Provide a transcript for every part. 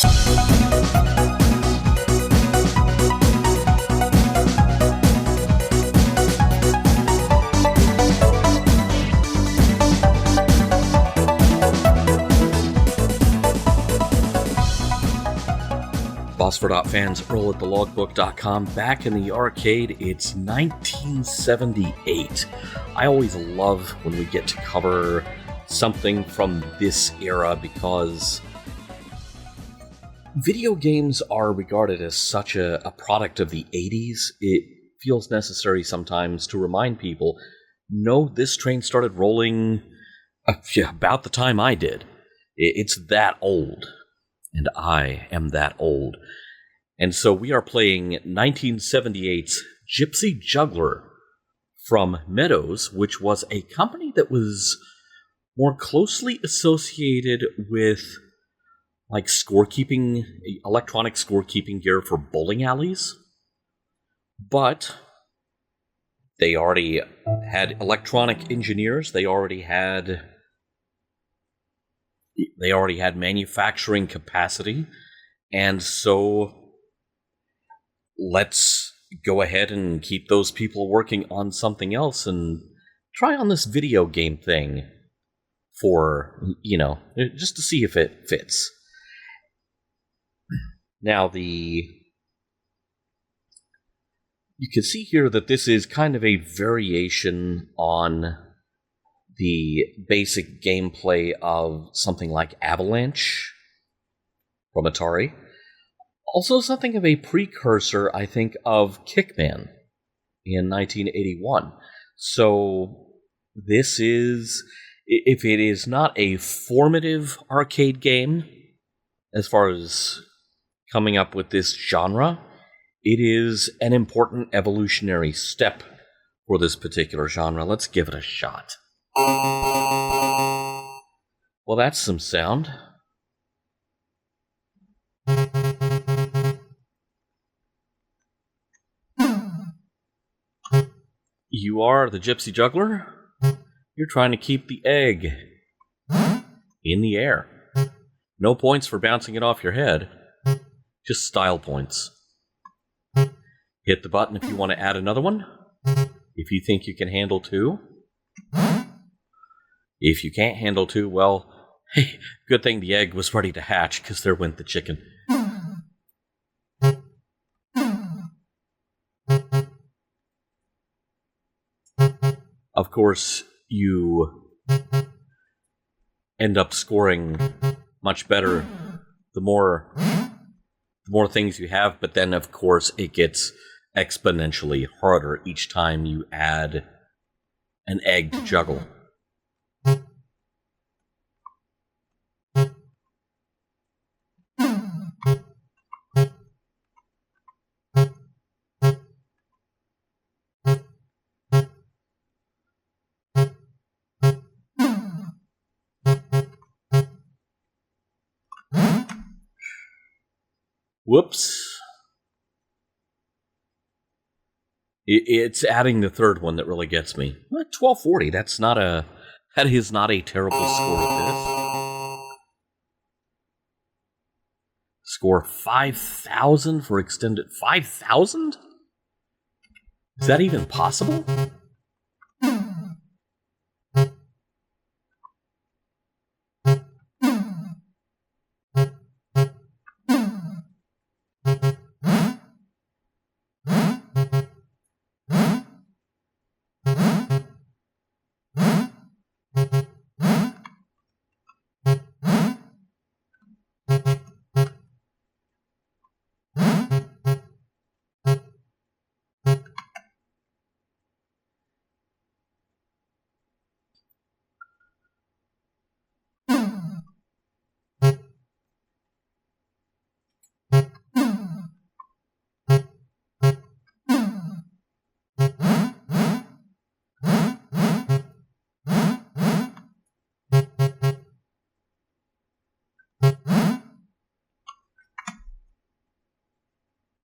Phosphor Dot fans, Earl at thelogbook.com, back in the arcade. It's 1978. I always love when we get to cover something from this era because video games are regarded as such a product of the 80s. It feels necessary sometimes to remind people, no, this train started rolling about the time I did. It's that old. And I am that old. And so we are playing 1978's Gypsy Juggler from Meadows, which was a company that was more closely associated with like scorekeeping, electronic scorekeeping gear for bowling alleys. But they already had electronic engineers, they already had manufacturing capacity, and so let's go ahead and keep those people working on something else and try on this video game thing for, just to see if it fits. Now, you can see here that this is kind of a variation on the basic gameplay of something like Avalanche from Atari. Also something of a precursor, I think, of Kickman in 1981. So this is, if it is not a formative arcade game, as far as coming up with this genre, it is an important evolutionary step for this particular genre. Let's give it a shot. Well, that's some sound. You are the Gypsy Juggler? You're trying to keep the egg in the air. No points for bouncing it off your head. Just style points. Hit the button if you want to add another one. If you think you can handle two. If you can't handle two, well, hey, good thing the egg was ready to hatch, because there went the chicken. Of course, you end up scoring much better the more things you have, but then, of course, it gets exponentially harder each time you add an egg to juggle. Whoops. It's adding the third one that really gets me. 1240, that is not a terrible score at this. Score 5,000 for extended... 5,000? Is that even possible?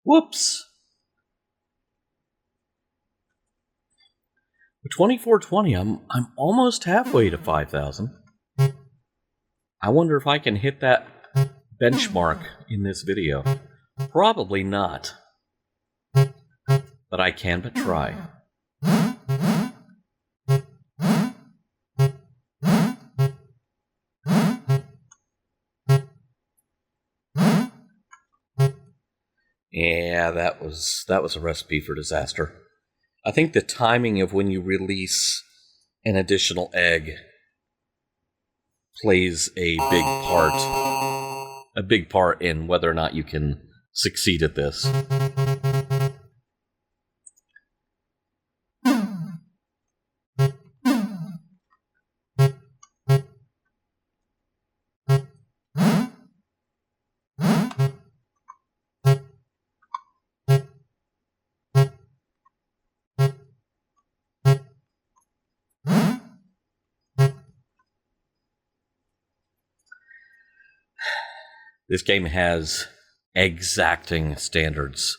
Whoops. 2420, I'm almost halfway to 5,000. I wonder if I can hit that benchmark in this video? Probably not. But I can but try. Yeah, that was a recipe for disaster. I think the timing of when you release an additional egg plays a big part in whether or not you can succeed at this. This game has exacting standards,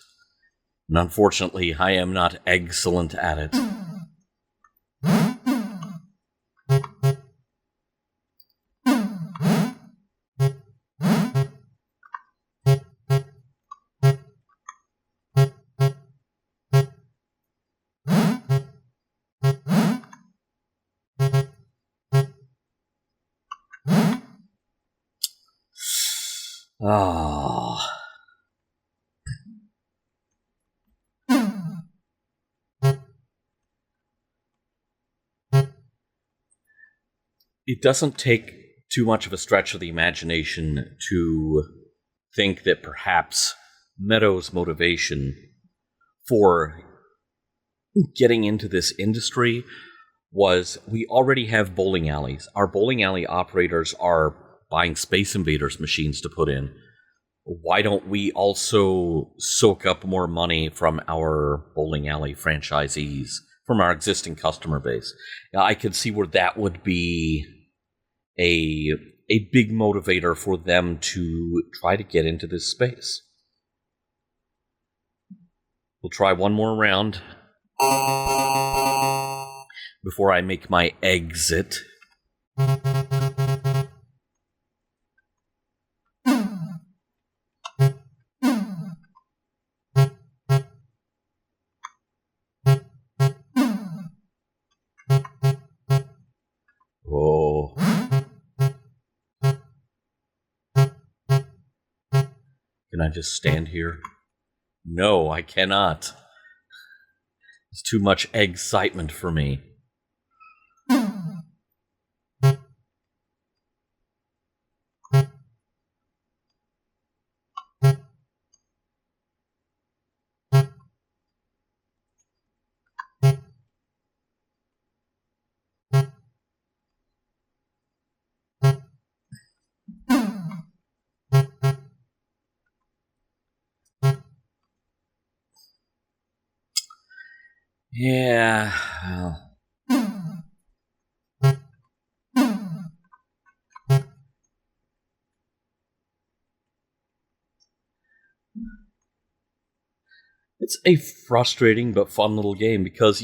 and unfortunately, I am not excellent at it. Ah. It doesn't take too much of a stretch of the imagination to think that perhaps Meadows' motivation for getting into this industry was, we already have bowling alleys. Our bowling alley operators are buying Space Invaders machines to put in. Why don't we also soak up more money from our bowling alley franchisees, from our existing customer base? I could see where that would be a big motivator for them to try to get into this space. We'll try one more round before I make my exit. Oh. Can I just stand here? No, I cannot. It's too much excitement for me. Yeah, well. It's a frustrating but fun little game because,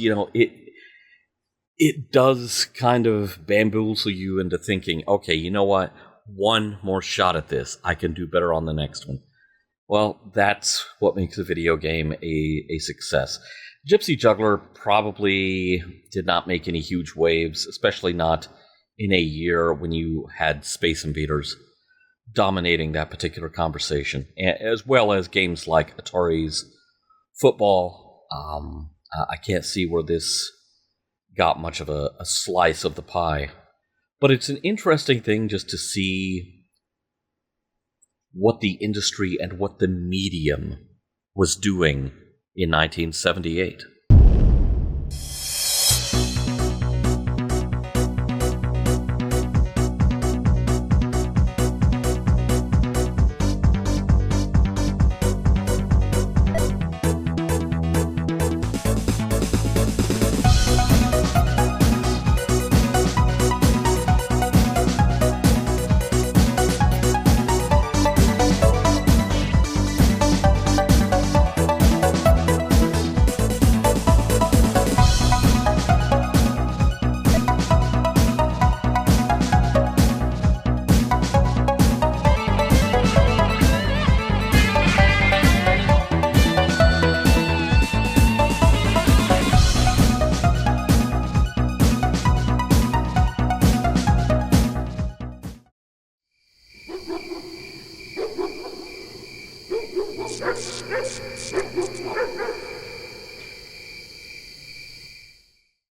it does kind of bamboozle you into thinking, okay, you know what? One more shot at this. I can do better on the next one. Well, that's what makes a video game a success. Gypsy Juggler probably did not make any huge waves, especially not in a year when you had Space Invaders dominating that particular conversation, as well as games like Atari's Football. I can't see where this got much of a slice of the pie. But it's an interesting thing just to see what the industry and what the medium was doing in 1978.